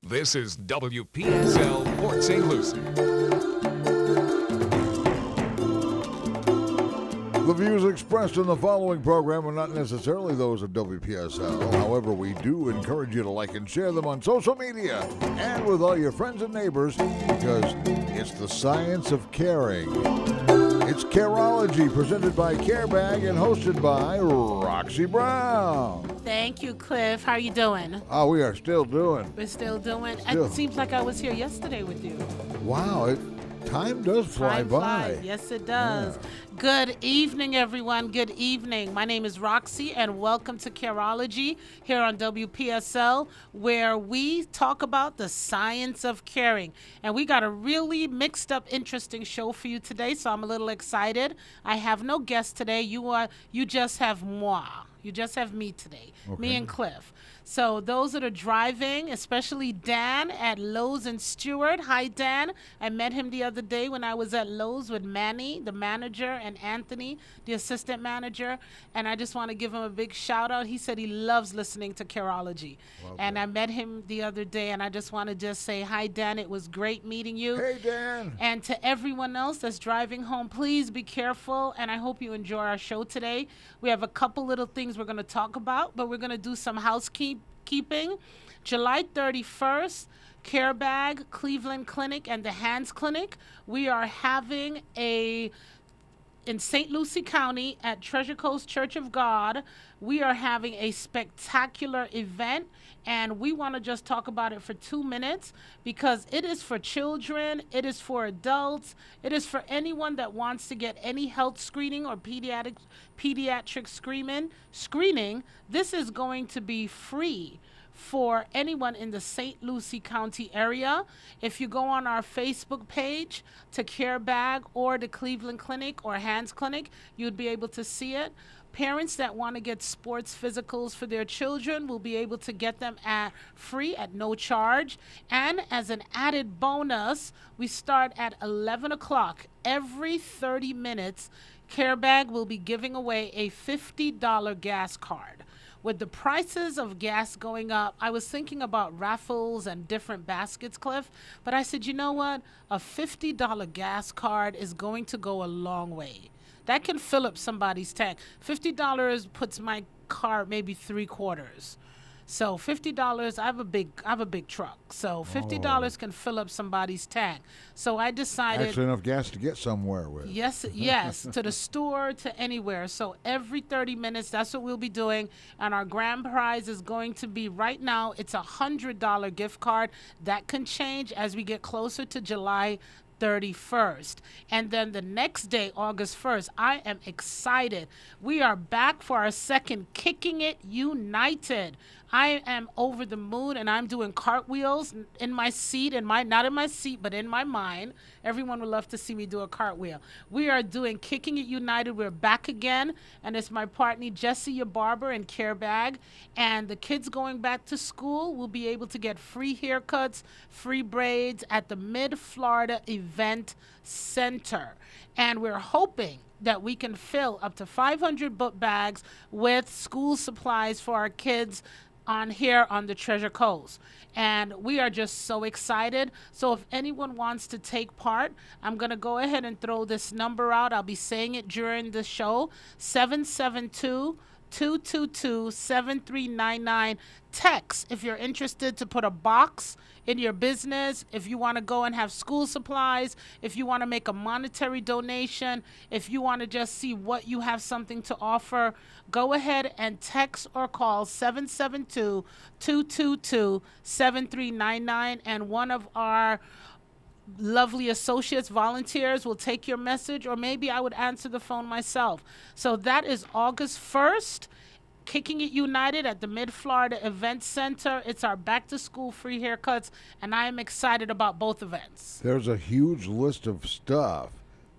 This is WPSL Port St. Lucie. The views expressed in the following program are not necessarily those of WPSL. However, we do encourage you to like and share them on social media and with all your friends and neighbors because it's the science of caring. It's Careology, presented by CareBag and hosted by Roxy Brown. Thank you, Cliff. How are you doing? Oh, we are still doing. We're still doing. Still. It seems like I was here yesterday with you. Wow, time does fly Time by. flies. Yes, it does. Yeah. Good evening, everyone. Good evening. My name is Roxy, and welcome to Careology here on WPSL, where we talk about the science of caring. And we got a really mixed up, interesting show for you today, so I'm a little excited. I have no guest today. You just have moi. You just have me today, me and Cliff. So those that are driving, especially Dan at Lowe's and Stewart. Hi, Dan. I met him the other day when I was at Lowe's with Manny, the manager, and Anthony, the assistant manager. And I just want to give him a big shout out. He said he loves listening to Careology. And I met him the other day, and I just want to just say, hi, Dan. It was great meeting you. Hey, Dan. And to everyone else that's driving home, please be careful, and I hope you enjoy our show today. We have a couple little things we're going to talk about, but we're going to do some housekeeping. July 31st, CareBag, Cleveland Clinic, and the Hands Clinic. We are having in St. Lucie County at Treasure Coast Church of God. We are having a spectacular event, and we want to just talk about it for 2 minutes because it is for children, it is for adults, it is for anyone that wants to get any health screening or pediatric screening. This is going to be free for anyone in the St. Lucie County area. If you go on our Facebook page to CareBag or the Cleveland Clinic or Hands Clinic, you'd be able to see it. Parents that want to get sports physicals for their children will be able to get them free at no charge. And as an added bonus, we start at 11 o'clock. Every 30 minutes, CareBag will be giving away a $50 gas card. With the prices of gas going up, I was thinking about raffles and different baskets, Cliff. But I said, you know what? A $50 gas card is going to go a long way. That can fill up somebody's tank. $50 puts my car maybe 3/4. So $50, I have a big truck. So $50 can fill up somebody's tank. So I decided Actually enough gas to get somewhere with. Yes, to the store, to anywhere. So every 30 minutes, that's what we'll be doing. And our grand prize is going to be, right now, it's a $100 gift card. That can change as we get closer to July 31st. And then the next day, August 1st, I am excited. We are back for our second Kicking It United. I am over the moon, and I'm doing cartwheels in my seat, not in my seat, but in my mind. Everyone would love to see me do a cartwheel. We are doing Kicking It United. We're back again, and it's my partner, Jessie, your barber, and CareBag. And the kids going back to school will be able to get free haircuts, free braids at the Mid-Florida Event Center. And we're hoping that we can fill up to 500 book bags with school supplies for our kids on the Treasure Coast. And we are just so excited. So if anyone wants to take part, I'm going to go ahead and throw this number out. I'll be saying it during the show. 772-222-7399. Text if you're interested to put a box in your business, if you want to go and have school supplies, if you want to make a monetary donation, if you want to just see what you have something to offer, go ahead and text or call 772-222-7399, and one of our lovely associates, volunteers, will take your message, or maybe I would answer the phone myself. So that is August 1st. Kicking It United at the Mid-Florida Event Center. It's our back-to-school free haircuts, and I am excited about both events. There's a huge list of stuff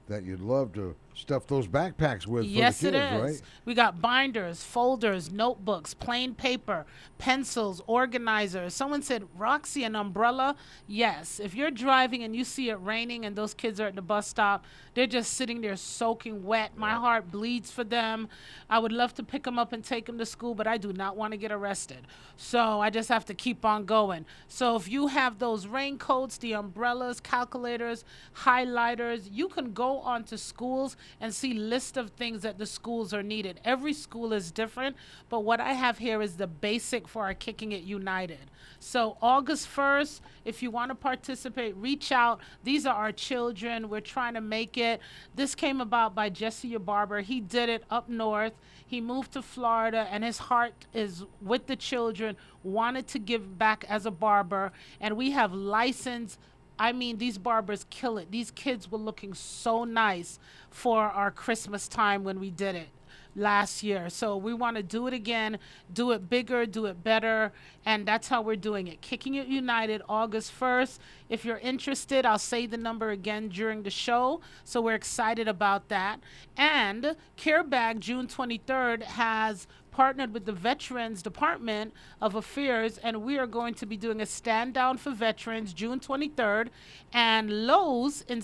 that you'd love to stuff those backpacks with Yes, for the it kids, is. right? We got binders, folders, notebooks, plain paper, pencils, organizers. Someone said, Roxy, an umbrella? Yes. If you're driving and you see it raining and those kids are at the bus stop, they're just sitting there soaking wet. My heart bleeds for them. I would love to pick them up and take them to school, but I do not want to get arrested. So I just have to keep on going. So if you have those raincoats, the umbrellas, calculators, highlighters, you can go onto schools and see list of things that the schools are needed. Every school is different, but what I have here is the basic for our Kicking It United. So August 1st, if you want to participate, reach out. These are our children. We're trying to make it. This came about by Jesse Barber. He did it up north. He moved to Florida, and his heart is with the children, wanted to give back as a barber, and we have licensed. I mean, these barbers kill it. These kids were looking so nice for our Christmas time when we did it last year. So we want to do it again, do it bigger, do it better, and that's how we're doing it. Kicking It United, August 1st. If you're interested, I'll say the number again during the show. So we're excited about that. And Care Bag, June 23rd, has partnered with the Veterans Department of Affairs, and we are going to be doing a stand down for veterans June 23rd. And Lowe's in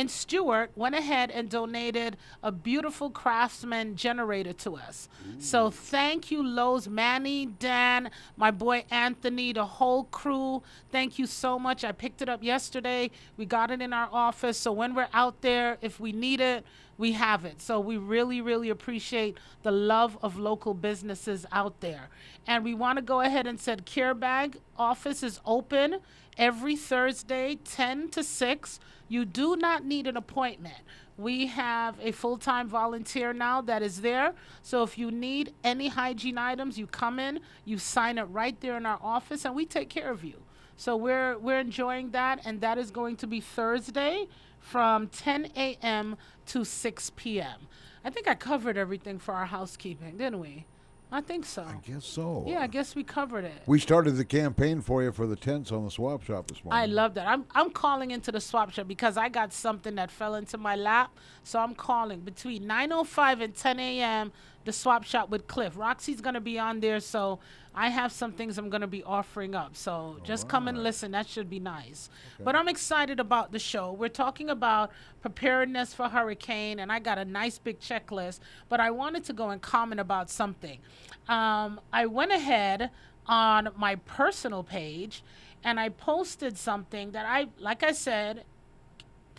Stewart went ahead and donated a beautiful Craftsman generator to us. So thank you, Lowe's, Manny, Dan, my boy Anthony, the whole crew. Thank you so much. I picked it up yesterday. We got it in our office. So when we're out there, if we need it, we have it. So we really, really appreciate the love of local businesses out there. And we want to go ahead and said Care Bag office is open every Thursday, 10 to 6. You do not need an appointment. We have a full-time volunteer now that is there. So if you need any hygiene items, you come in, you sign it right there in our office, and we take care of you. So we're enjoying that, and that is going to be Thursday from 10 a.m. to 6 p.m. I think I covered everything for our housekeeping, didn't we? I think so. I guess so. Yeah, I guess we covered it. We started the campaign for you for the tents on the swap shop this morning. I love that. I'm calling into the swap shop because I got something that fell into my lap. So I'm calling between 9:05 and 10 a.m. the swap shop with Cliff. Roxy's going to be on there, so I have some things I'm going to be offering up. So just come and listen. That should be nice. Okay. But I'm excited about the show. We're talking about preparedness for hurricane, and I got a nice big checklist. But I wanted to go and comment about something. I went ahead on my personal page, and I posted something that like I said,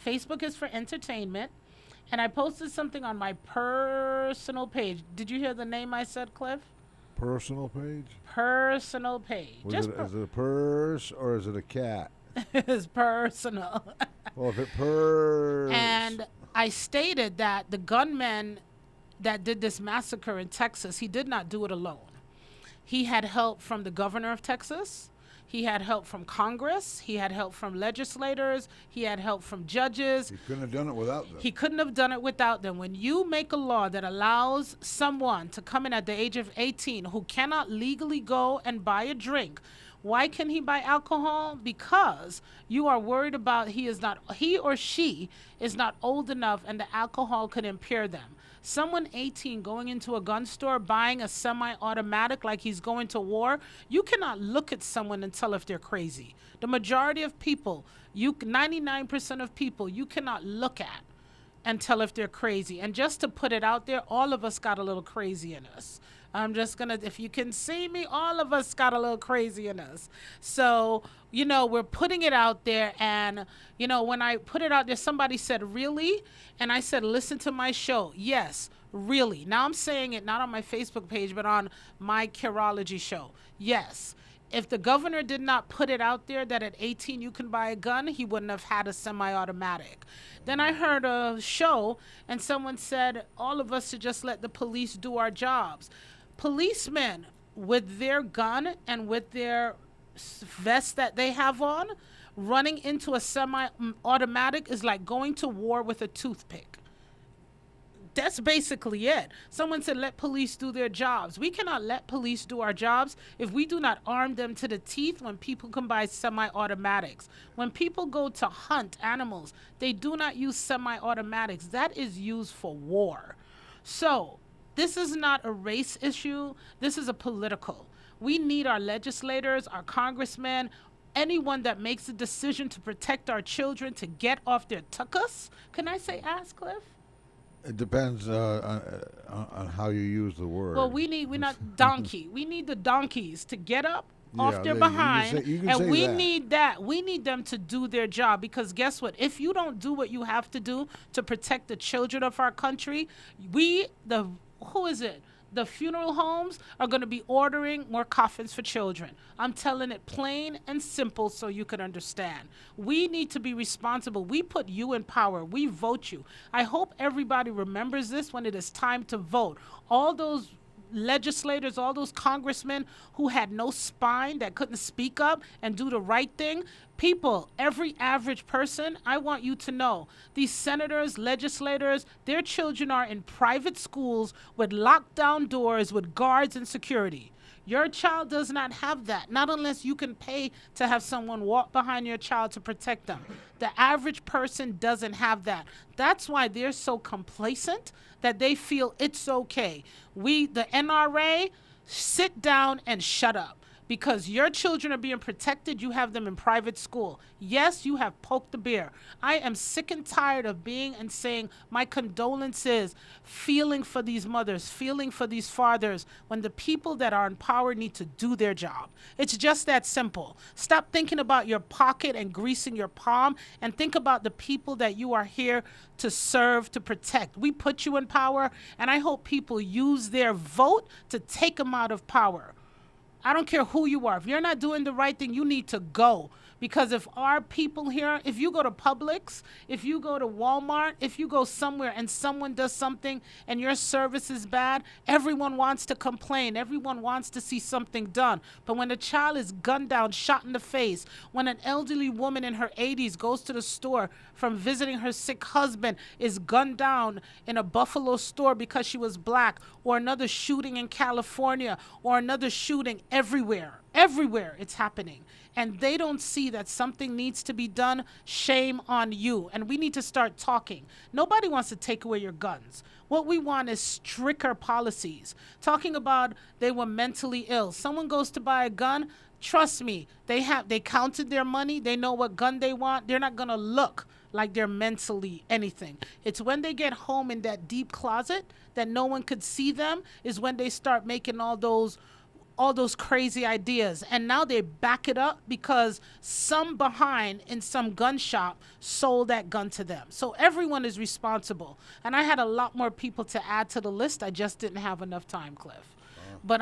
Facebook is for entertainment. And I posted something on my personal page. Did you hear the name I said, Cliff? Personal page? Personal page. Is it a purse or is it a cat? It's personal. Well, if it purrs. And I stated that the gunman that did this massacre in Texas, he did not do it alone. He had help from the governor of Texas. He had help from Congress. He had help from legislators. He had help from judges. He couldn't have done it without them. He couldn't have done it without them. When you make a law that allows someone to come in at the age of 18 who cannot legally go and buy a drink, why can he buy alcohol? Because you are worried about he or she is not old enough and the alcohol could impair them. Someone 18 going into a gun store buying a semi-automatic like he's going to war, you cannot look at someone and tell if they're crazy. The majority of people, 99% of people, you cannot look at and tell if they're crazy. And just to put it out there, all of us got a little crazy in us. I'm just going to, if you can see me, all of us got a little crazy in us. So, we're putting it out there. And, when I put it out there, somebody said, really? And I said, listen to my show. Yes, really. Now I'm saying it not on my Facebook page, but on my Careology show. Yes. If the governor did not put it out there that at 18 you can buy a gun, he wouldn't have had a semi-automatic. Then I heard a show and someone said, all of us should just let the police do our jobs. Policemen with their gun and with their vest that they have on, running into a semi-automatic is like going to war with a toothpick. That's basically it. Someone said, let police do their jobs. We cannot let police do our jobs if we do not arm them to the teeth when people can buy semi-automatics. When people go to hunt animals, they do not use semi-automatics. That is used for war. So this is not a race issue. This is a political. We need our legislators, our congressmen, anyone that makes a decision to protect our children to get off their tuckus. Can I say ass, Cliff? It depends on how you use the word. Well, we're not donkey. We need the donkeys to get up off their you behind, can and say we that. need that. We need them to do their job, because guess what? If you don't do what you have to do to protect the children of our country, the funeral homes are going to be ordering more coffins for children. I'm telling it plain and simple so you can understand. We need to be responsible. We put you in power. We vote you. I hope everybody remembers this when it is time to vote. All those legislators, all those congressmen who had no spine, that couldn't speak up and do the right thing. People, every average person, I want you to know, these senators, legislators, their children are in private schools with locked down doors with guards and security. Your child does not have that, not unless you can pay to have someone walk behind your child to protect them. The average person doesn't have that. That's why they're so complacent that they feel it's okay. The NRA, sit down and shut up. Because your children are being protected, you have them in private school. Yes, you have poked the bear. I am sick and tired of being and saying my condolences, feeling for these mothers, feeling for these fathers, when the people that are in power need to do their job. It's just that simple. Stop thinking about your pocket and greasing your palm, and think about the people that you are here to serve, to protect. We put you in power, and I hope people use their vote to take them out of power. I don't care who you are. If you're not doing the right thing, you need to go. Because if our people here, if you go to Publix, if you go to Walmart, if you go somewhere and someone does something and your service is bad, everyone wants to complain. Everyone wants to see something done. But when a child is gunned down, shot in the face, when an elderly woman in her 80s goes to the store from visiting her sick husband, is gunned down in a Buffalo store because she was black, or another shooting in California, or another shooting everywhere it's happening, and they don't see that something needs to be done, shame on you. And we need to start talking. Nobody wants to take away your guns. What we want is stricter policies. Talking about they were mentally ill. Someone goes to buy a gun, trust me, they counted their money, they know what gun they want. They're not going to look like they're mentally anything. It's when they get home in that deep closet that no one could see them, is when they start making all those crazy ideas. And now they back it up because some behind in some gun shop sold that gun to them. So everyone is responsible. And I had a lot more people to add to the list. I just didn't have enough time, Cliff. But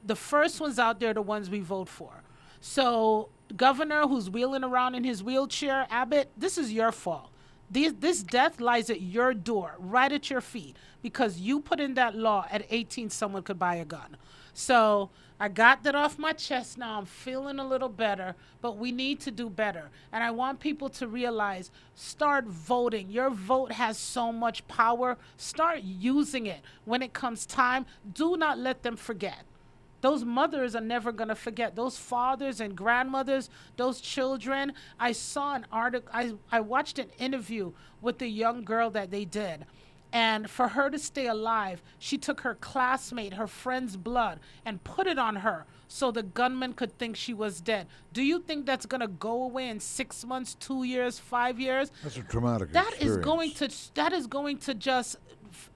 the first ones out there are the ones we vote for. So governor who's wheeling around in his wheelchair, Abbott, this is your fault. This death lies at your door, right at your feet, because you put in that law at 18 someone could buy a gun. So I got that off my chest now. I'm feeling a little better, but we need to do better. And I want people to realize, start voting. Your vote has so much power. Start using it when it comes time. Do not let them forget. Those mothers are never going to forget. Those fathers and grandmothers, those children. I saw an article. I watched an interview with the young girl that they did. And for her to stay alive, she took her classmate, her friend's blood, and put it on her so the gunman could think she was dead. Do you think that's going to go away in 6 months, 2 years, 5 years? That's a traumatic That experience. is going to just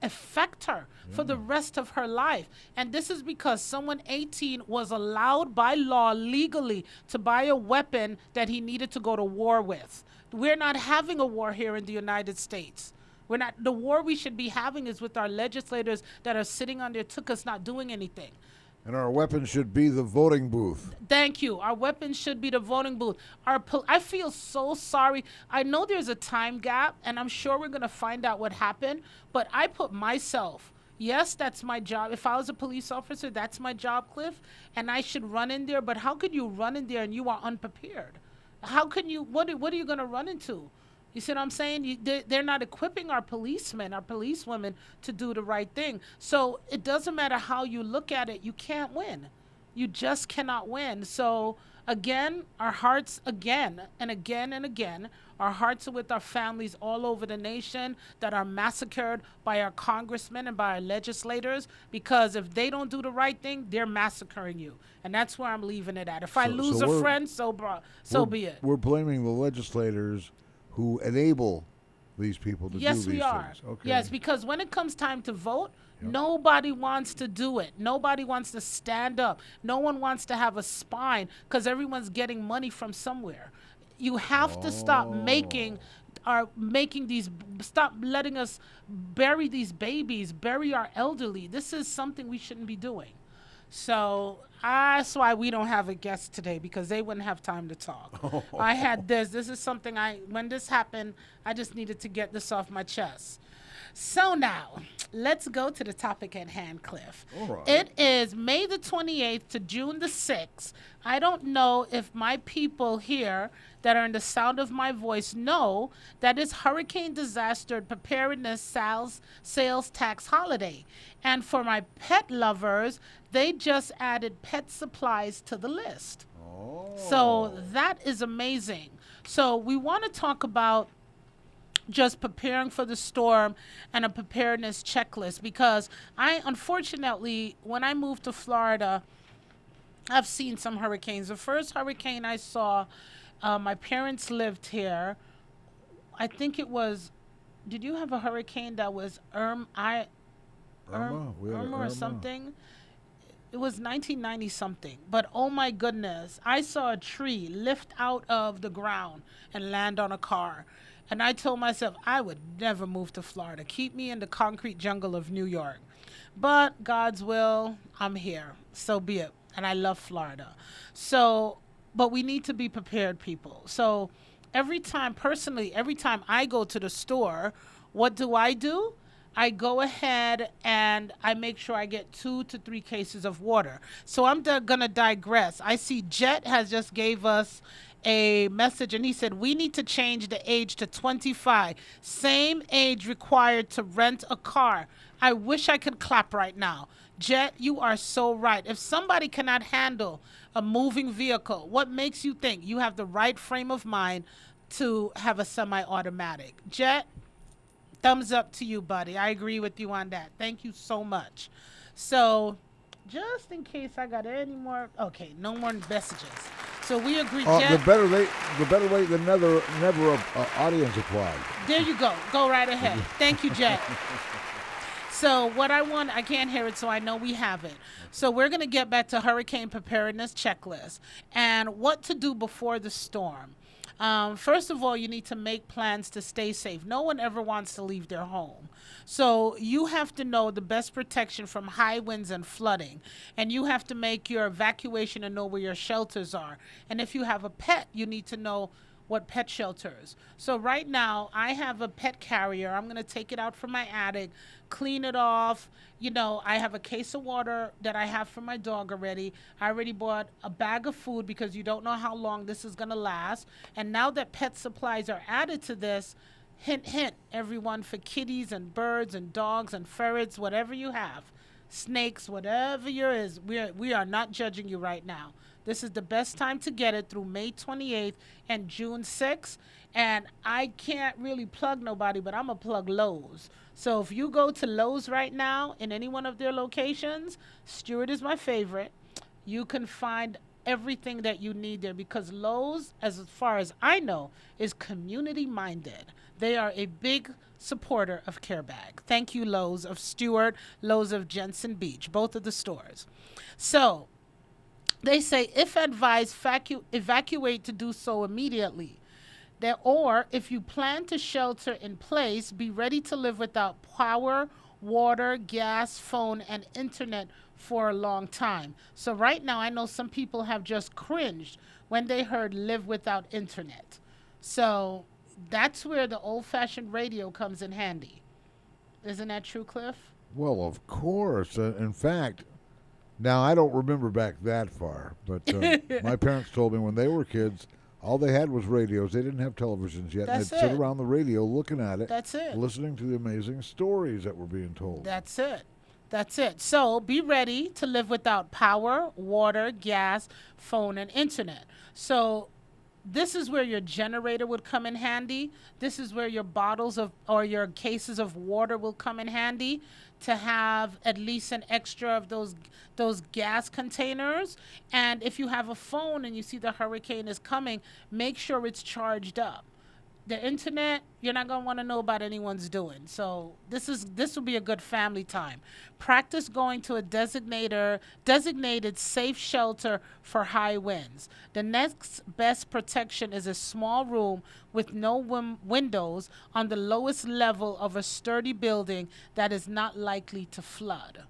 affect her for the rest of her life. And this is because someone 18 was allowed by law legally to buy a weapon that he needed to go to war with. We're not having a war here in the United States. The war we should be having is with our legislators that are sitting on their tuchus not doing anything. And our weapon should be the voting booth. Thank you. Our weapon should be the voting booth. I feel so sorry. I know there's a time gap, and I'm sure we're going to find out what happened, but I put myself, yes, that's my job. If I was a police officer, that's my job, Cliff, and I should run in there, but how could you run in there and you are unprepared? How can you, what are you going to run into? You see what I'm saying? They're not equipping our policemen, our policewomen to do the right thing. So it doesn't matter how you look at it, you can't win. You just cannot win. So again, our hearts again and again and again, our hearts are with our families all over the nation that are massacred by our congressmen and by our legislators, because if they don't do the right thing, they're massacring you. And that's where I'm leaving it at. If I lose a friend, so be it. We're blaming the legislators who enable these people to do these things. Yes, we are. Okay. Yes, because when it comes time to vote, nobody wants to do it. Nobody wants to stand up. No one wants to have a spine because everyone's getting money from somewhere. You have to stop stop letting us bury these babies, bury our elderly. This is something we shouldn't be doing. So that's why we don't have a guest today, because they wouldn't have time to talk. I had this is something when this happened, I just needed to get this off my chest. So now, let's go to the topic at hand, Cliff. All right. It is May the 28th to June the 6th. I don't know if my people here that are in the sound of my voice know that it's Hurricane Disaster Preparedness Sales Tax Holiday. And for my pet lovers, they just added pet supplies to the list. Oh. So that is amazing. So we want to talk about just preparing for the storm and a preparedness checklist, because unfortunately, when I moved to Florida, I've seen some hurricanes. The first hurricane I saw, my parents lived here. I think it was, did you have a hurricane that was Irma or something? It was 1990 something. But oh my goodness, I saw a tree lift out of the ground and land on a car. And I told myself I would never move to Florida. Keep me in the concrete jungle of New York. But God's will, I'm here. So be it. And I love Florida. So, but we need to be prepared, people. So every time I go to the store, what do? I go ahead and I make sure I get 2 to 3 cases of water. So I'm going to digress. I see Jet has just gave us a message, and he said we need to change the age to 25. Same age required to rent a car. I wish I could clap right now. Jet, you are so right. If somebody cannot handle a moving vehicle, what makes you think you have the right frame of mind to have a semi-automatic? Jet, thumbs up to you, buddy. I agree with you on that. Thank you so much. So just in case I got any more, okay, no more messages. So we agree, Jet. The better late than never audience applaud. There you go. Go right ahead. Thank you, Jet. So what I can't hear it, so I know we have it. So we're going to get back to hurricane preparedness checklist and what to do before the storm. First of all, you need to make plans to stay safe. No one ever wants to leave their home. So you have to know the best protection from high winds and flooding. And you have to make your evacuation and know where your shelters are. And if you have a pet, you need to know what pet shelters. So right now, I have a pet carrier. I'm going to take it out from my attic, clean it off. You know, I have a case of water that I have for my dog already. I already bought a bag of food because you don't know how long this is going to last. And now that pet supplies are added to this, hint, hint, everyone, for kitties and birds and dogs and ferrets, whatever you have, snakes, whatever yours is, we are not judging you right now. This is the best time to get it through May 28th and June 6th. And I can't really plug nobody, but I'm going to plug Lowe's. So if you go to Lowe's right now in any one of their locations, Stewart is my favorite. You can find everything that you need there because Lowe's, as far as I know, is community minded. They are a big supporter of CareBag. Thank you, Lowe's of Stewart, Lowe's of Jensen Beach, both of the stores. So they say, if advised, evacuate to do so immediately. Or if you plan to shelter in place, be ready to live without power, water, gas, phone, and internet for a long time. So right now, I know some people have just cringed when they heard live without internet. So that's where the old-fashioned radio comes in handy. Isn't that true, Cliff? Well, of course. In fact, now I don't remember back that far, but my parents told me when they were kids, All they had was radios. They didn't have televisions yet. That's They'd sit it. around the radio looking at it. That's it. Listening to the amazing stories that were being told. That's it. That's it. So be ready to live without power, water, gas, phone, and internet. So this is where your generator would come in handy. This is where your bottles of or your cases of water will come in handy to have at least an extra of those gas containers. And if you have a phone and you see the hurricane is coming, make sure it's charged up. The internet, you're not going to want to know about anyone's doing. So this will be a good family time. Practice going to a designated safe shelter for high winds. The next best protection is a small room with no windows on the lowest level of a sturdy building that is not likely to flood.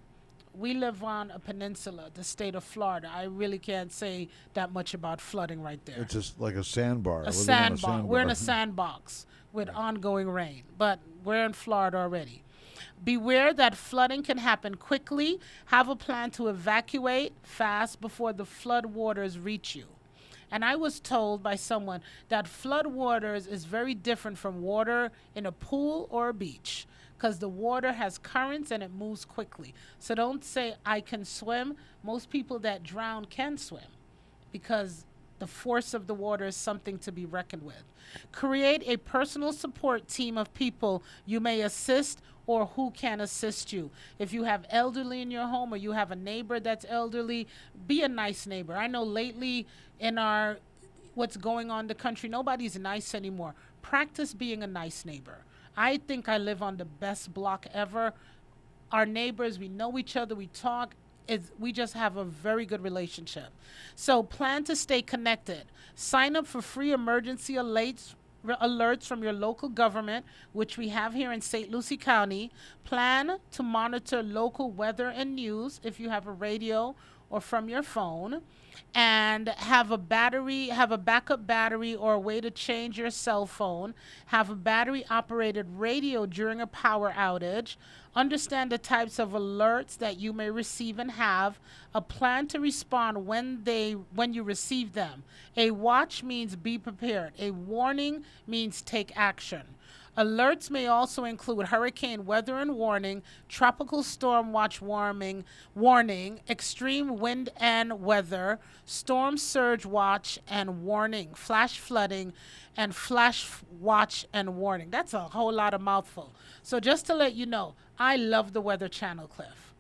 We live on a peninsula, the state of Florida. I really can't say that much about flooding right there. It's just like a sandbar. A sandbox. We're in a sandbox with ongoing rain, but we're in Florida already. Beware that flooding can happen quickly. Have a plan to evacuate fast before the flood waters reach you. And I was told by someone that flood waters is very different from water in a pool or a beach, because the water has currents and it moves quickly. So don't say, I can swim. Most people that drown can swim because the force of the water is something to be reckoned with. Create a personal support team of people you may assist or who can assist you. If you have elderly in your home or you have a neighbor that's elderly, be a nice neighbor. I know lately in what's going on in the country, nobody's nice anymore. Practice being a nice neighbor. I think I live on the best block ever. Our neighbors, we know each other, we talk. We just have a very good relationship. So plan to stay connected. Sign up for free emergency alerts from your local government, which we have here in St. Lucie County. Plan to monitor local weather and news if you have a radio or from your phone. And have a backup battery or a way to change your cell phone. Have a battery-operated radio during a power outage. Understand the types of alerts that you may receive and have a plan to respond when you receive them. A watch means be prepared. A warning means take action. Alerts may also include hurricane weather and warning, tropical storm watch warning, extreme wind and weather, storm surge watch and warning, flash flooding, and flash watch and warning. That's a whole lot of mouthful. So just to let you know, I love the Weather Channel, Cliff.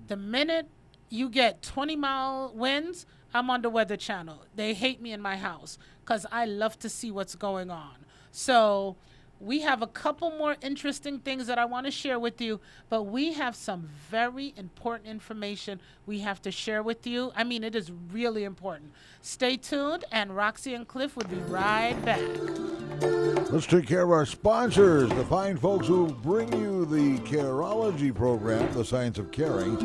The minute you get 20-mile winds, I'm on the Weather Channel. They hate me in my house because I love to see what's going on. So we have a couple more interesting things that I want to share with you, but we have some very important information we have to share with you. I mean, it is really important. Stay tuned, and Roxy and Cliff will be right back. Let's take care of our sponsors, the fine folks who bring you the Careology program, The Science of Caring,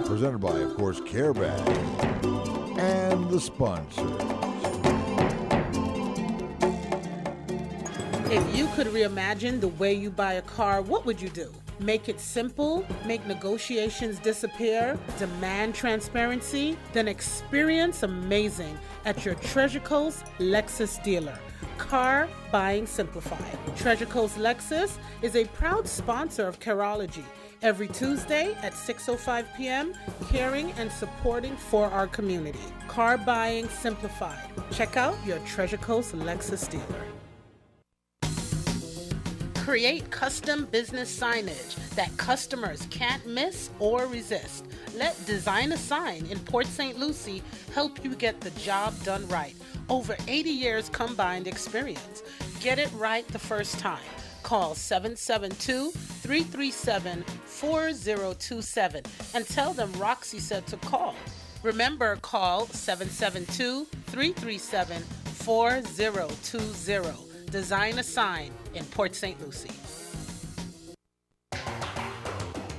presented by, of course, CareBag, and the sponsors. If you could reimagine the way you buy a car, what would you do? Make it simple, make negotiations disappear, demand transparency, then experience amazing at your Treasure Coast Lexus dealer. Car Buying Simplified. Treasure Coast Lexus is a proud sponsor of Careology. Every Tuesday at 6:05 p.m., caring and supporting for our community. Car Buying Simplified. Check out your Treasure Coast Lexus dealer. Create custom business signage that customers can't miss or resist. Let Design a Sign in Port St. Lucie help you get the job done right. Over 80 years combined experience. Get it right the first time. Call 772-337-4027 and tell them Roxy said to call. Remember, call 772-337-4020. Design a Sign in Port St. Lucie.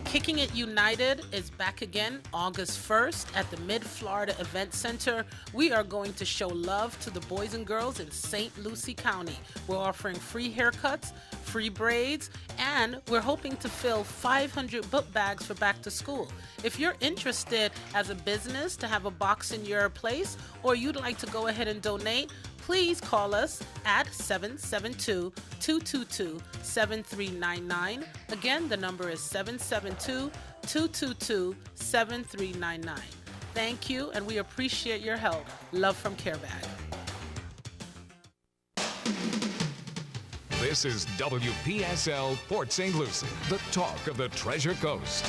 Kicking It United is back again August 1st at the Mid-Florida Event Center. We are going to show love to the boys and girls in St. Lucie County. We're offering free haircuts, free braids, and we're hoping to fill 500 book bags for back to school. If you're interested as a business to have a box in your place, or you'd like to go ahead and donate, please call us at 772-222-7399. Again, the number is 772-222-7399. Thank you, and we appreciate your help. Love from CareBag. This is WPSL Port St. Lucie, the talk of the Treasure Coast.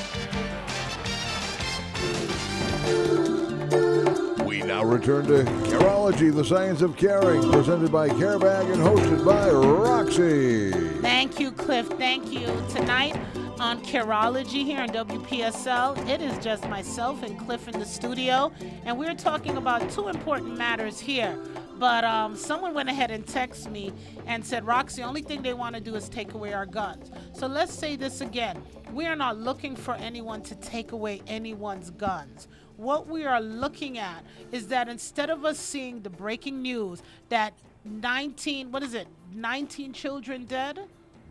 We now return to Careology, the Science of Caring, presented by CareBag and hosted by Roxy. Thank you, Cliff. Thank you. Tonight on Careology here on WPSL, it is just myself and Cliff in the studio, and we're talking about two important matters here. But someone went ahead and texted me and said, Roxy, the only thing they want to do is take away our guns. So let's say this again. We are not looking for anyone to take away anyone's guns. What we are looking at is that instead of us seeing the breaking news that 19 children dead?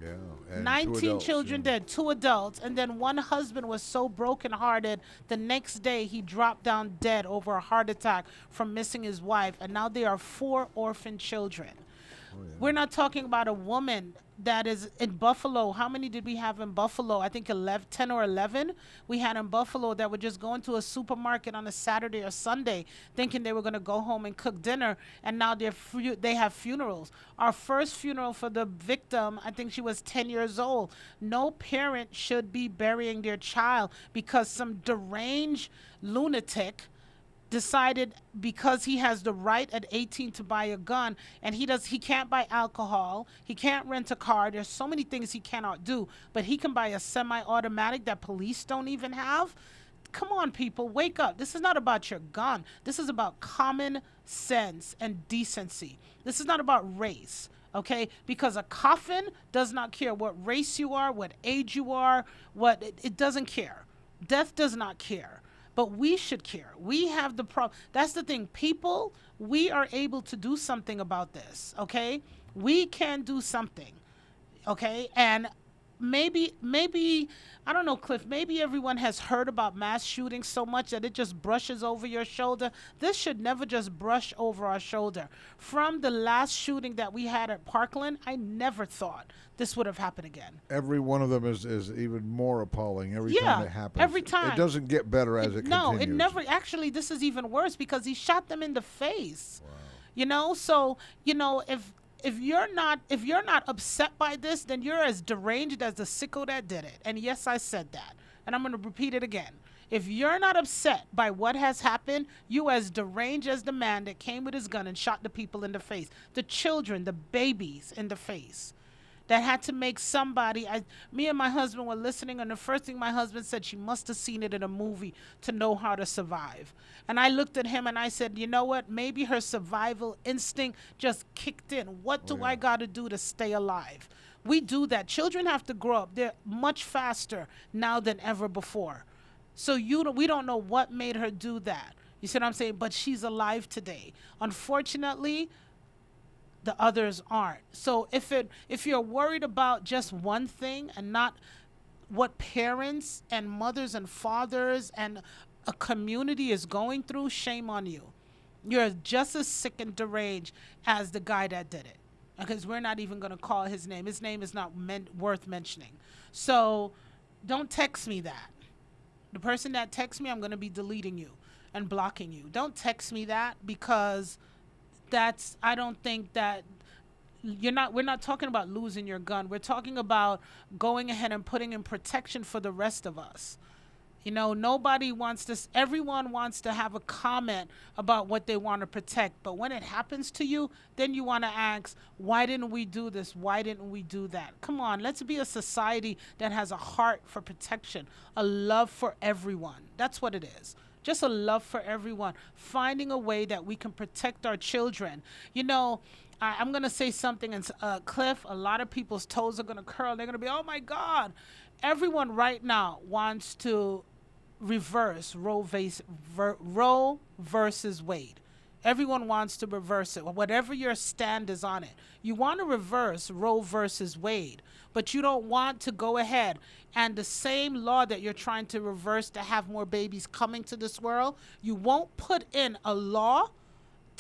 Yeah. And 19 children dead, 2 adults, and then one husband was so brokenhearted, the next day he dropped down dead over a heart attack from missing his wife, and now there are 4 orphan children. Oh, yeah. We're not talking about a woman that is in Buffalo. How many did we have in Buffalo? I think 10 or 11 we had in Buffalo that would just go into a supermarket on a Saturday or Sunday thinking they were going to go home and cook dinner, and now they have funerals. Our first funeral for the victim, I think she was 10 years old. No parent should be burying their child because some deranged lunatic decided because he has the right at 18 to buy a gun, and he can't buy alcohol, he can't rent a car, there's so many things he cannot do, but he can buy a semi-automatic that police don't even have. Come on, people, wake up. This is not about your gun. This is about common sense and decency. This is not about race, okay? Because a coffin does not care what race you are, what age you are, it doesn't care. Death does not care. But we should care. We have the problem. That's the thing. People, we are able to do something about this, okay? We can do something, okay? And maybe, I don't know, Cliff, maybe everyone has heard about mass shootings so much that it just brushes over your shoulder. This should never just brush over our shoulder. From the last shooting that we had at Parkland, I never thought this would have happened again. Every one of them is even more appalling every time it happens. Every time. It doesn't get better as it continues. No, it never. Actually, this is even worse because he shot them in the face. Wow. You know, so, you know, if you're not upset by this, then you're as deranged as the sicko that did it. And yes, I said that. And I'm going to repeat it again. If you're not upset by what has happened, you as deranged as the man that came with his gun and shot the people in the face, the children, the babies in the face. That had to make somebody, me and my husband were listening, and the first thing my husband said, she must have seen it in a movie to know how to survive. And I looked at him and I said, you know what, maybe her survival instinct just kicked in. What do I got to do to stay alive? We do that. Children have to grow up. They're much faster now than ever before. So we don't know what made her do that. You see what I'm saying? But she's alive today. Unfortunately, the others aren't. So if you're worried about just one thing and not what parents and mothers and fathers and a community is going through, shame on you. You're just as sick and deranged as the guy that did it. Because we're not even going to call his name. His name is not worth mentioning. So don't text me that. The person that texts me, I'm going to be deleting you and blocking you. Don't text me that because I don't think that we're not talking about losing your gun. We're talking about going ahead and putting in protection for the rest of us. You know, nobody wants this. Everyone wants to have a comment about what they want to protect. But when it happens to you, then you want to ask, why didn't we do this? Why didn't we do that? Come on, let's be a society that has a heart for protection, a love for everyone. That's what it is. Just a love for everyone, finding a way that we can protect our children. You know, I'm going to say something, and Cliff, a lot of people's toes are going to curl. They're going to be, oh, my God. Everyone right now wants to reverse Roe versus Wade. Everyone wants to reverse it, whatever your stand is on it. You want to reverse Roe versus Wade, but you don't want to go ahead and the same law that you're trying to reverse to have more babies coming to this world, you won't put in a law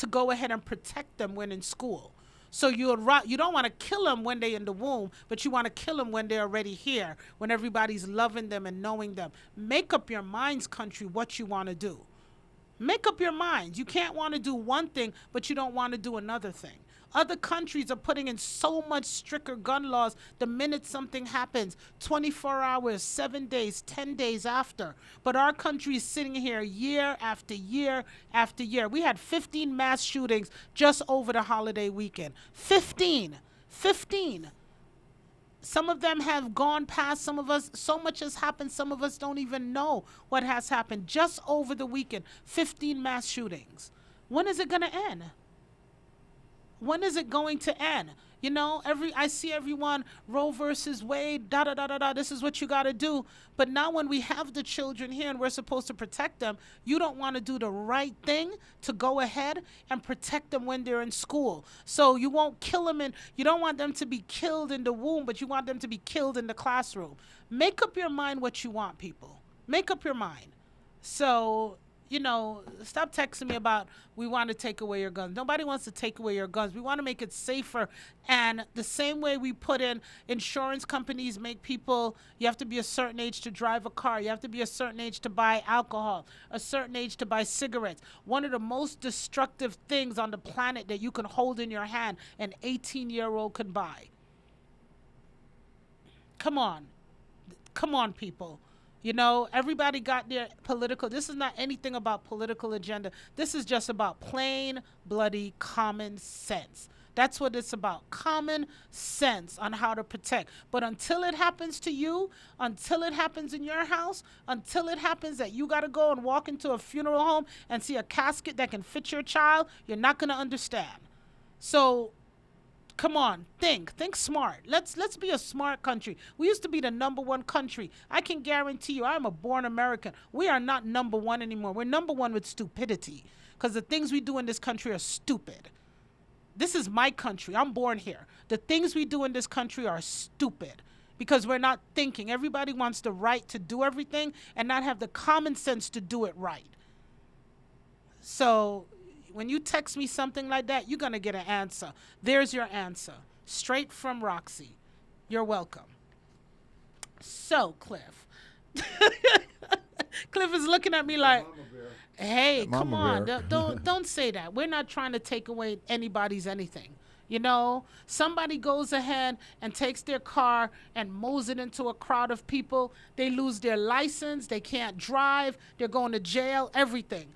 to go ahead and protect them when in school. So you don't want to kill them when they're in the womb, but you want to kill them when they're already here, when everybody's loving them and knowing them. Make up your minds, country, what you want to do. Make up your minds. You can't want to do one thing, but you don't want to do another thing. Other countries are putting in so much stricter gun laws the minute something happens, 24 hours, 7 days, 10 days after. But our country is sitting here year after year after year. We had 15 mass shootings just over the holiday weekend. 15. Some of them have gone past some of us. So much has happened, some of us don't even know what has happened. Just over the weekend, 15 mass shootings. When is it going to end? When is it going to end? You know, I see everyone, Roe versus Wade, this is what you got to do. But now when we have the children here and we're supposed to protect them, you don't want to do the right thing to go ahead and protect them when they're in school. So you won't kill them, and you don't want them to be killed in the womb, but you want them to be killed in the classroom. Make up your mind what you want, people. Make up your mind. So, you know, stop texting me about we want to take away your guns. Nobody wants to take away your guns. We want to make it safer. And the same way we put in insurance companies make people, you have to be a certain age to drive a car. You have to be a certain age to buy alcohol, a certain age to buy cigarettes. One of the most destructive things on the planet that you can hold in your hand, an 18-year-old can buy. Come on. Come on, people. You know, everybody got their political. This is not anything about political agenda. This is just about plain, bloody common sense. That's what it's about. Common sense on how to protect. But until it happens to you, until it happens in your house, until it happens that you got to go and walk into a funeral home and see a casket that can fit your child, you're not going to understand. So come on, think smart. Let's be a smart country. We used to be the number one country. I can guarantee you, I'm a born American. We are not number one anymore. We're number one with stupidity, because the things we do in this country are stupid. This is my country. I'm born here. The things we do in this country are stupid because we're not thinking. Everybody wants the right to do everything and not have the common sense to do it right. So when you text me something like that, you're going to get an answer. There's your answer. Straight from Roxy. You're welcome. So, Cliff. Cliff is looking at me like, hey, come on. Don't say that. We're not trying to take away anybody's anything. You know, somebody goes ahead and takes their car and mows it into a crowd of people. They lose their license. They can't drive. They're going to jail, everything.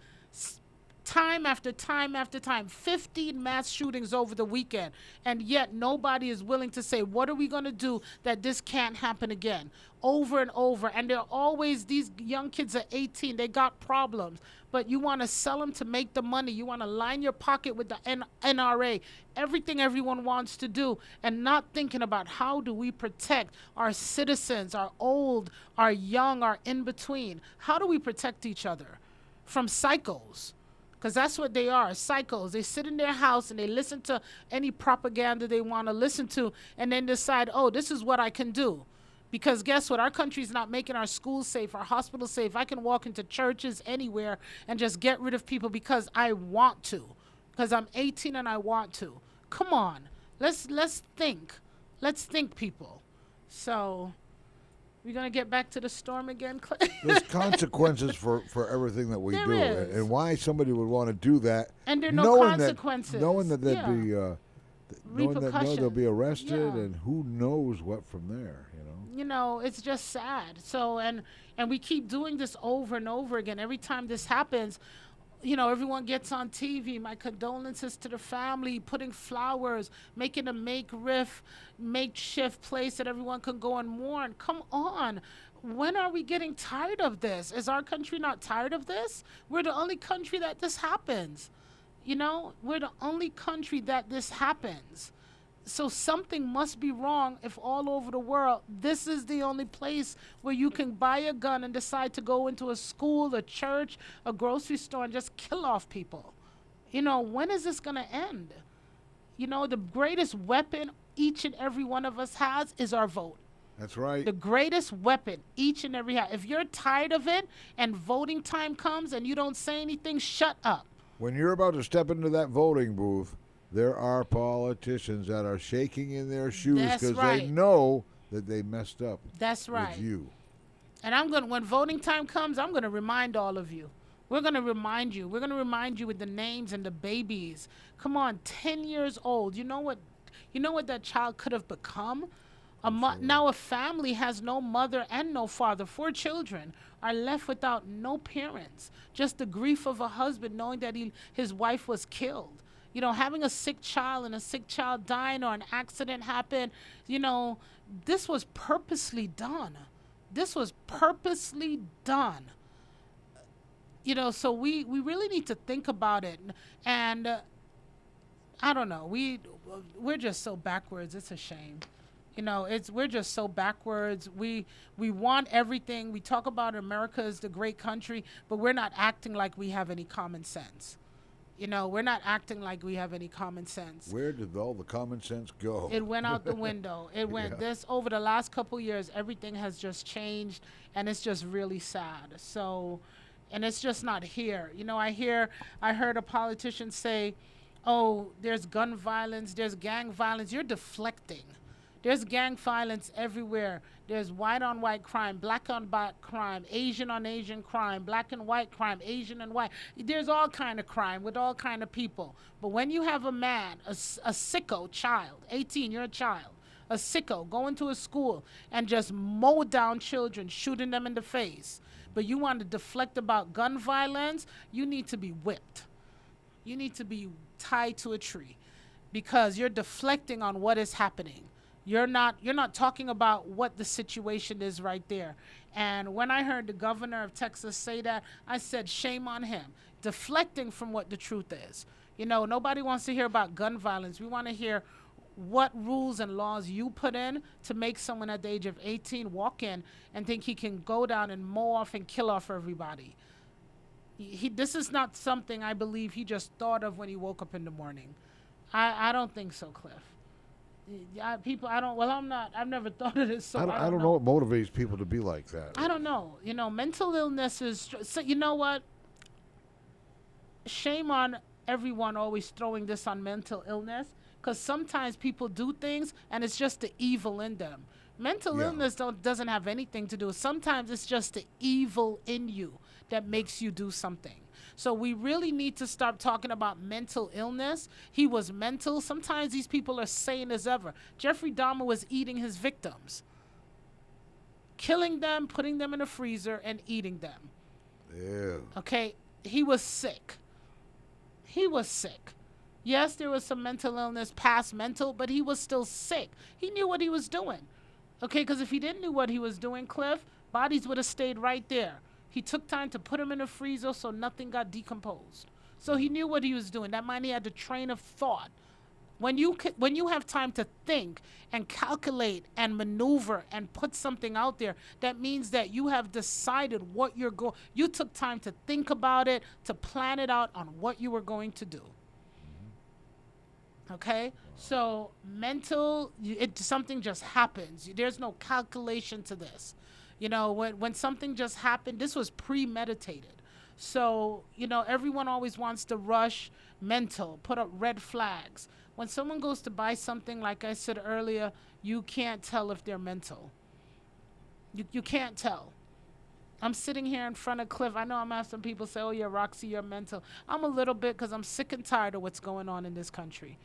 Time after time after time, 15 mass shootings over the weekend, and yet nobody is willing to say, what are we going to do that this can't happen again? Over and over, and they're always, these young kids are 18, they got problems, but you want to sell them to make the money. You want to line your pocket with the NRA, everything everyone wants to do, and not thinking about how do we protect our citizens, our old, our young, our in-between. How do we protect each other from psychos? Because that's what they are, psychos. They sit in their house and they listen to any propaganda they want to listen to and then decide, oh, this is what I can do. Because guess what? Our country's not making our schools safe, our hospitals safe. I can walk into churches anywhere and just get rid of people because I want to. Because I'm 18 and I want to. Come on. Let's think. Let's think, people. So we're going to get back to the storm again, Clay? There's consequences for everything that we There do. is. And why somebody would want to do that. And there are no consequences. Knowing that they'd Yeah. be, knowing that they'll be arrested, Yeah. and who knows what from there, you know. You know, it's just sad. So, and we keep doing this over and over again. Every time this happens, you know, everyone gets on TV. My condolences to the family, putting flowers, making a makeshift place that everyone can go and mourn. Come on. When are we getting tired of this? Is our country not tired of this? We're the only country that this happens. You know, we're the only country that this happens. So something must be wrong if all over the world, this is the only place where you can buy a gun and decide to go into a school, a church, a grocery store and just kill off people. You know, when is this going to end? You know, the greatest weapon each and every one of us has is our vote. That's right. The greatest weapon each and every house. If you're tired of it and voting time comes and you don't say anything, shut up. When you're about to step into that voting booth, there are politicians that are shaking in their shoes That's because right. they know that they messed up That's right. with you. And when voting time comes, I'm going to remind all of you. We're going to remind you. We're going to remind you with the names and the babies. Come on, 10 years old. You know what that child could have become? Now a family has no mother and no father. 4 children are left without no parents. Just the grief of a husband knowing that his wife was killed. Having a sick child and a sick child dying or an accident happened. This was purposely done. This was purposely done. So we really need to think about it. And I don't know. We're just so backwards. It's a shame. We're just so backwards. We want everything. We talk about America as the great country, but we're not acting like we have any common sense. We're not acting like we have any common sense. Where did all the common sense go? It went out the window. It went over the last couple years, everything has just changed, and it's just really sad. So, and it's just not here. I heard a politician say, "Oh, there's gun violence, there's gang violence." You're deflecting. There's gang violence everywhere. There's white on white crime, black on black crime, Asian on Asian crime, black and white crime, Asian and white. There's all kind of crime with all kind of people. But when you have a man, a sicko child, 18, you're a child, a sicko going to a school and just mow down children, shooting them in the face, but you want to deflect about gun violence, you need to be whipped. You need to be tied to a tree because you're deflecting on what is happening. You're not talking about what the situation is right there. And when I heard the governor of Texas say that, I said, shame on him, deflecting from what the truth is. Nobody wants to hear about gun violence. We want to hear what rules and laws you put in to make someone at the age of 18 walk in and think he can go down and mow off and kill off everybody. This is not something I believe he just thought of when he woke up in the morning. I don't think so, Cliff. I've never thought of this. So I don't know what motivates people to be like that. I don't know. Mental illness is, so you know what? Shame on everyone always throwing this on mental illness, because sometimes people do things and it's just the evil in them. Mental illness doesn't have anything to do. Sometimes it's just the evil in you that makes you do something. So we really need to start talking about mental illness. He was mental. Sometimes these people are sane as ever. Jeffrey Dahmer was eating his victims, killing them, putting them in a freezer, and eating them. Yeah. Okay? He was sick. Yes, there was some mental illness, past mental, but he was still sick. He knew what he was doing. Okay? Because if he didn't know what he was doing, Cliff, bodies would have stayed right there. He took time to put him in a freezer so nothing got decomposed. So he knew what he was doing. That meant he had the train of thought. When you have time to think and calculate and maneuver and put something out there, that means that you have decided what you're going. You took time to think about it, to plan it out on what you were going to do. Okay? So something just happens. There's no calculation to this. When something just happened, this was premeditated. So, everyone always wants to rush mental, put up red flags. When someone goes to buy something, like I said earlier, you can't tell if they're mental. You can't tell. I'm sitting here in front of Cliff. I know I'm having some people say, oh, yeah, Roxy, you're mental. I'm a little bit, because I'm sick and tired of what's going on in this country.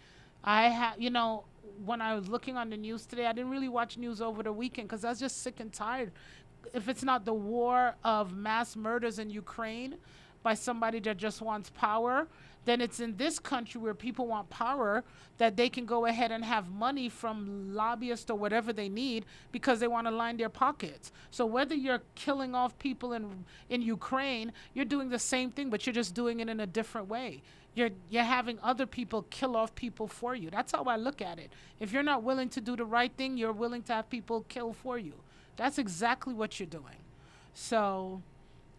When I was looking on the news today, I didn't really watch news over the weekend because I was just sick and tired. If it's not the war of mass murders in Ukraine by somebody that just wants power, then it's in this country where people want power that they can go ahead and have money from lobbyists or whatever they need because they want to line their pockets. So whether you're killing off people in Ukraine, you're doing the same thing, but you're just doing it in a different way. You're having other people kill off people for you. That's how I look at it. If you're not willing to do the right thing, you're willing to have people kill for you. That's exactly what you're doing. So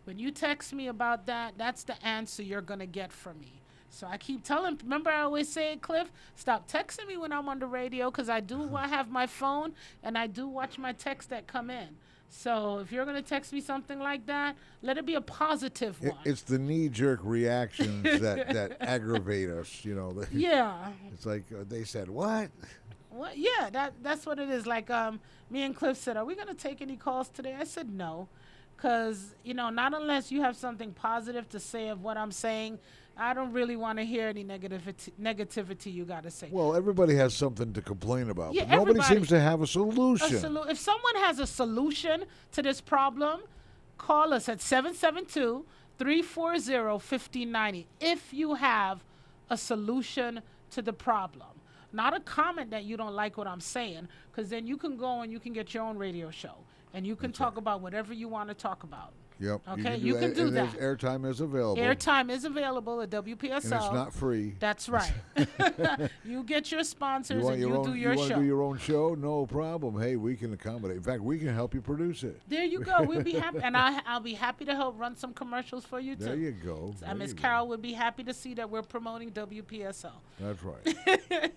when you text me about that, that's the answer you're going to get from me. So I keep telling, remember I always say, Cliff, stop texting me when I'm on the radio, because I have my phone and I do watch my texts that come in. So if you're going to text me something like that, let it be a positive one. It's the knee-jerk reactions that aggravate us, Yeah. It's like they said, what? Well, yeah, that's what it is. Like me and Cliff said, are we going to take any calls today? I said no. Because, not unless you have something positive to say of what I'm saying, I don't really want to hear any negativity you got to say. Well, everybody has something to complain about, Yeah, but nobody everybody- seems to have a solution. If someone has a solution to this problem, call us at 772-340-1590 if you have a solution to the problem. Not a comment that you don't like what I'm saying, because then you can go and you can get your own radio show, and you can talk about whatever you want to talk about. Yep. Okay, you can do that. Airtime is available. Airtime is available at WPSL. And it's not free. That's right. You get your sponsors You and you do your you want show. to do your own show? No problem. Hey, we can accommodate. In fact, we can help you produce it. There you go. We'll be happy, and I'll be happy to help run some commercials for you too. There you go. And Miss Carol would be happy to see that we're promoting WPSL. That's right.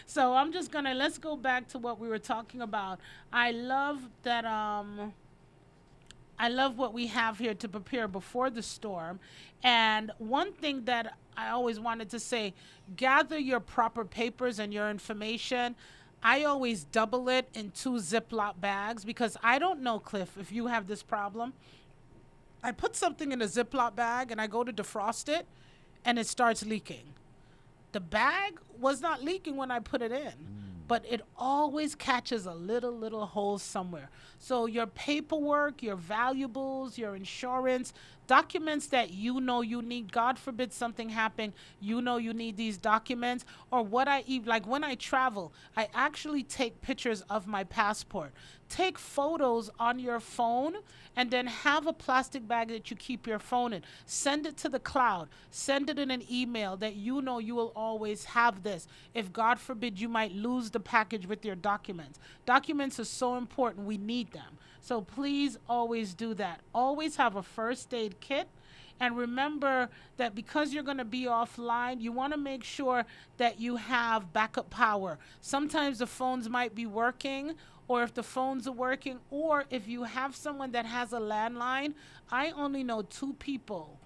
So I'm just let's go back to what we were talking about. I love that. I love what we have here to prepare before the storm. And one thing that I always wanted to say, gather your proper papers and your information. I always double it in 2 Ziploc bags because I don't know, Cliff, if you have this problem. I put something in a Ziploc bag and I go to defrost it and it starts leaking. The bag was not leaking when I put it in, but it always catches a little hole somewhere. So your paperwork, your valuables, your insurance, documents that you need, God forbid something happen, you need these documents. Or what like when I travel, I actually take pictures of my passport. Take photos on your phone and then have a plastic bag that you keep your phone in. Send it to the cloud. Send it in an email that you will always have this. If God forbid you might lose the package with your documents. Documents are so important. We need them. So please always do that. Always have a first aid kit. And remember that because you're going to be offline, you want to make sure that you have backup power. Sometimes the phones might be working, or if the phones are working, or if you have someone that has a landline. I only know 2 people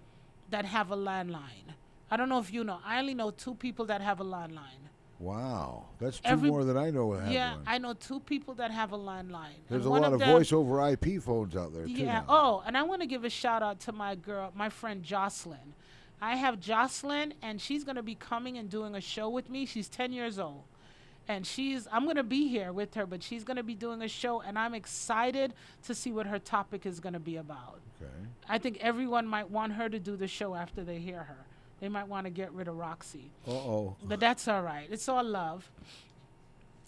that have a landline. I don't know if you know. I only know 2 people that have a landline. Wow. That's 2 more than I know have Yeah, one. I know 2 people that have a landline. There's And a one lot of them- voice over IP phones out there, too. Yeah. now. Oh, and I want to give a shout out to my friend Jocelyn. I have Jocelyn, and she's going to be coming and doing a show with me. She's 10 years old. And I'm going to be here with her, but she's going to be doing a show, and I'm excited to see what her topic is going to be about. Okay. I think everyone might want her to do the show after they hear her. They might want to get rid of Roxy. Uh-oh. But that's all right. It's all love.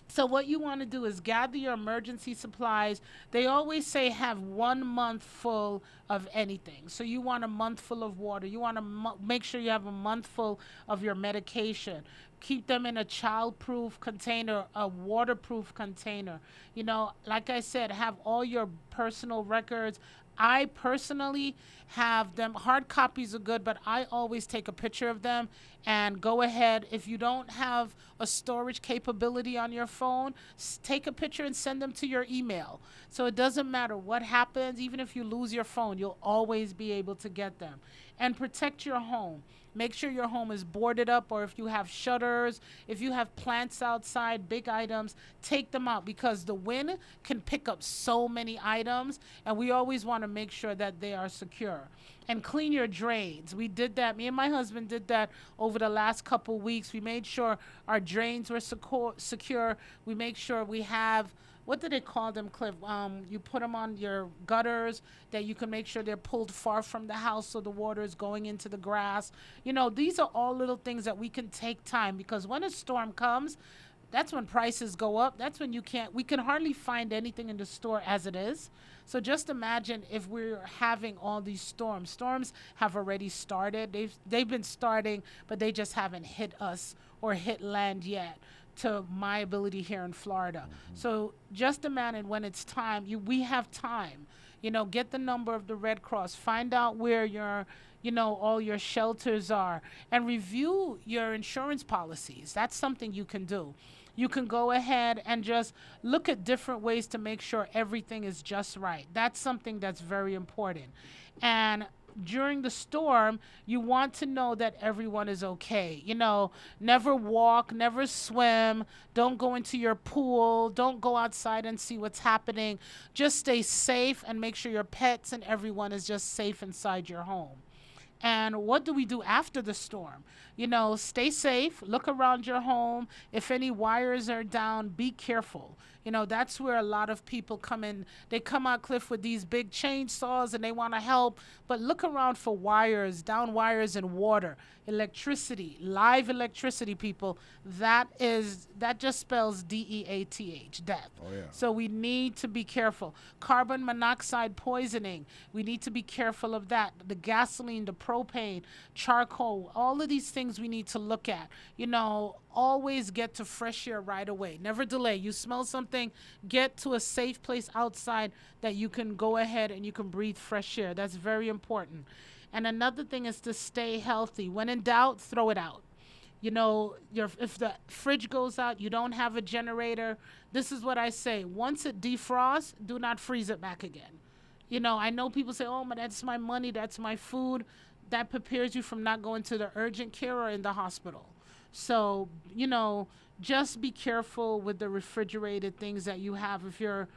So what you want to do is gather your emergency supplies. They always say have 1 month full of anything. So you want a month full of water. You want to make sure you have a month full of your medication. Keep them in a child-proof container, a waterproof container. Like I said, have all your personal records. I personally have them. Hard copies are good, but I always take a picture of them and go ahead. If you don't have a storage capability on your phone, take a picture and send them to your email. So it doesn't matter what happens. Even if you lose your phone, you'll always be able to get them. And protect your home. Make sure your home is boarded up, or if you have shutters, if you have plants outside, big items, take them out because the wind can pick up so many items, and we always want to make sure that they are secure. And clean your drains. We did that. Me and my husband did that over the last couple weeks. We made sure our drains were secure. We make sure we have, what do they call them, Cliff? You put them on your gutters that you can make sure they're pulled far from the house so the water is going into the grass. These are all little things that we can take time, because when a storm comes, that's when prices go up. That's when we can hardly find anything in the store as it is. So just imagine if we're having all these storms. Storms have already started. They've been starting, but they just haven't hit us or hit land yet, to my ability here in Florida. Mm-hmm. So just imagine when it's time, we have time. Get the number of the Red Cross, find out where your all your shelters are, and review your insurance policies. That's something you can do. you can go ahead and just look at different ways to make sure everything is just right. That's something that's very important. And during the storm, you want to know that everyone is okay. Never walk, never swim, don't go into your pool, don't go outside and see what's happening. Just stay safe and make sure your pets and everyone is just safe inside your home. And what do we do after the storm? Stay safe, look around your home. If any wires are down, be careful. That's where a lot of people come in. They come out, Cliff, with these big chainsaws and they want to help. But look around for wires, down wires in water, electricity, live electricity, people. That just spells DEATH, death. Oh, yeah. So we need to be careful. Carbon monoxide poisoning, we need to be careful of that. The gasoline, the propane, charcoal, all of these things we need to look at. Always get to fresh air right away. Never delay. You smell something, get to a safe place outside that you can go ahead and you can breathe fresh air. That's very important. And another thing is to stay healthy. When in doubt, throw it out. If the fridge goes out, you don't have a generator, this is what I say. Once it defrosts, do not freeze it back again. I know people say, oh, but that's my money, that's my food. That prepares you from not going to the urgent care or in the hospital. So, just be careful with the refrigerated things that you have if your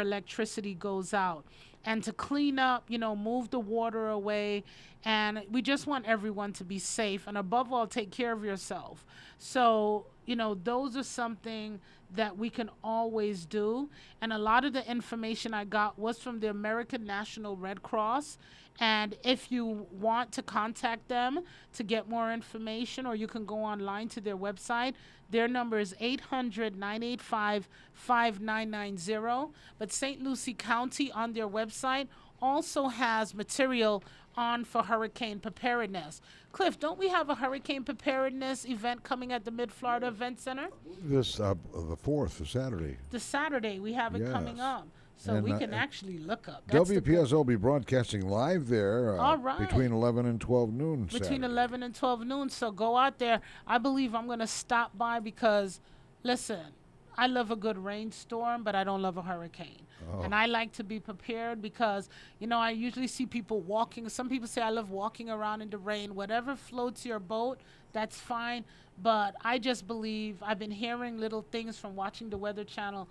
electricity goes out. And to clean up, move the water away. And we just want everyone to be safe. And above all, take care of yourself. So, those are something that we can always do. And a lot of the information I got was from the American National Red Cross. And if you want to contact them to get more information, or you can go online to their website, their number is 800-985-5990. But St. Lucie County on their website also has material on for hurricane preparedness. Cliff, don't we have a hurricane preparedness event coming at the Mid-Florida Event Center? This, the 4th, the Saturday. The Saturday, we have it coming up. So and we can actually look up. WPSL will be broadcasting live there all right. between 11 and 12 noon Between Saturday. 11 and 12 noon. So go out there. I believe I'm going to stop by because, listen, I love a good rainstorm, but I don't love a hurricane. Oh. And I like to be prepared because, I usually see people walking. Some people say I love walking around in the rain. Whatever floats your boat, that's fine. But I just believe, I've been hearing little things from watching the Weather Channel.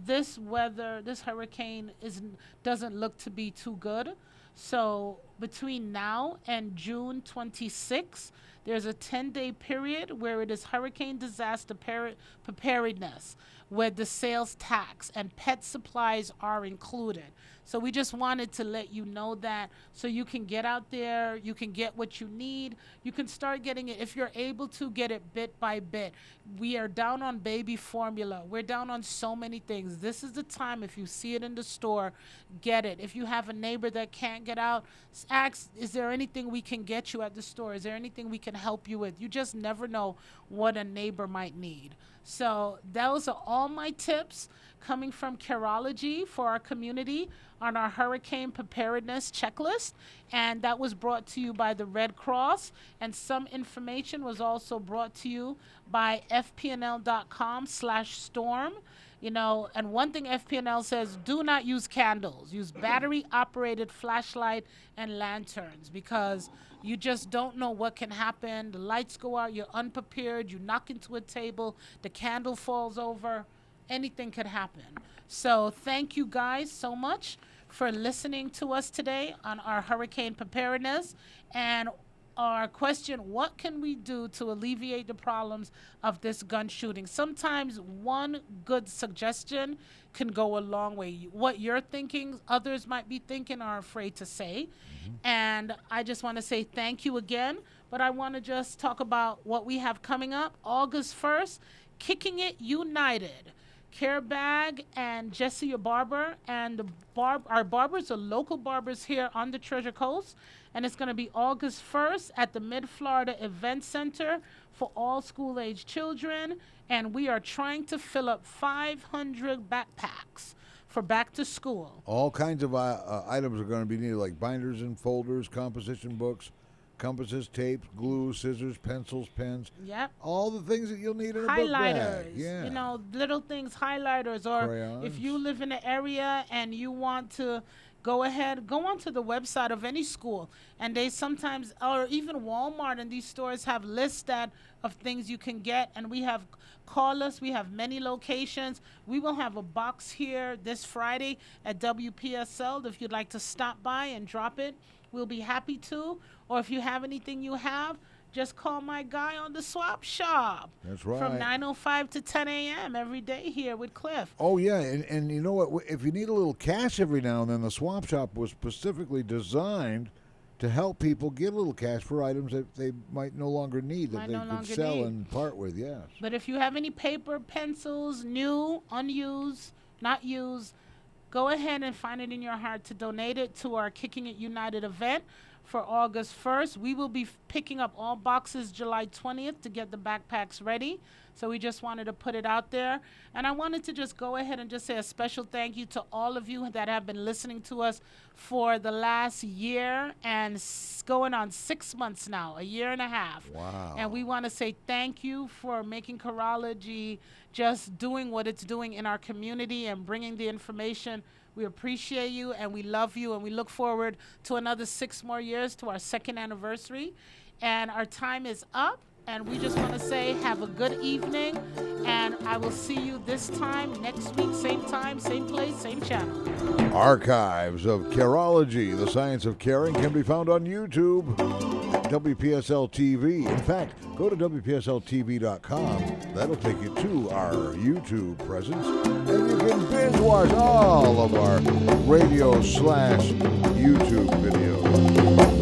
This hurricane doesn't look to be too good. So between now and June 26th, there's a 10-day period where it is hurricane disaster preparedness, where the sales tax and pet supplies are included. So we just wanted to let you know that so you can get out there, you can get what you need, you can start getting it. If you're able to, get it bit by bit. We are down on baby formula. We're down on so many things. This is the time, if you see it in the store, get it. If you have a neighbor that can't get out, ask, is there anything we can get you at the store? Is there anything we can help you with? You just never know what a neighbor might need. So those are all my tips coming from Careology for our community on our hurricane preparedness checklist. And that was brought to you by the Red Cross. And some information was also brought to you by fpnl.com/storm. And one thing FPNL says, do not use candles. Use battery-operated flashlight and lanterns because you just don't know what can happen. The lights go out, you're unprepared, you knock into a table, the candle falls over. Anything could happen. So thank you guys so much for listening to us today on our hurricane preparedness. And our question, what can we do to alleviate the problems of this gun shooting? Sometimes one good suggestion can go a long way. What you're thinking, others might be thinking, are afraid to say. And I just want to say thank you again. But I want to just talk about what we have coming up. August 1st, Kicking It United. Care Bag and Jesse, your barber, and our barbers are local barbers here on the Treasure Coast. And it's going to be August 1st at the Mid-Florida Event Center for all school-age children. And we are trying to fill up 500 backpacks for back to school. All kinds of items are going to be needed, like binders and folders, composition books, compasses, tapes, glue, scissors, pencils, pens. Yep. All the things that you'll need in a book bag. Highlighters, Yeah. you know, little things, highlighters, or Crayons. if you live in an area and you want to go onto the website of any school, and they sometimes, or even Walmart and these stores have lists of things you can get, and call us. We have many locations. We will have a box here this Friday at WPSL. If you'd like to stop by and drop it, we'll be happy to. Or if you have anything you have, just call my guy on the swap shop. That's right. From 9:05 to 10 a.m. every day here with Cliff. Oh, yeah, and you know what? If you need a little cash every now and then, the swap shop was specifically designed to help people get a little cash for items that they might no longer need, that they could sell and part with, yes. But if you have any paper, pencils, new, unused, not used, go ahead and find it in your heart to donate it to our Kicking It United event for August 1st. We will be picking up all boxes July 20th to get the backpacks ready. So we just wanted to put it out there. And I wanted to just go ahead and just say a special thank you to all of you that have been listening to us for the last year and going on 6 months now, a year and a half. Wow. And we want to say thank you for making Careology just doing what it's doing in our community and bringing the information. We appreciate you and we love you, and we look forward to another 6 more years to our 2nd anniversary. And our time is up, and we just want to say have a good evening, and I will see you this time next week, same time, same place, same channel. Archives of Careology, the science of caring, can be found on YouTube at WPSL TV. In fact, go to WPSLTV.com. That'll take you to our YouTube presence, and you can binge watch all of our radio/YouTube videos.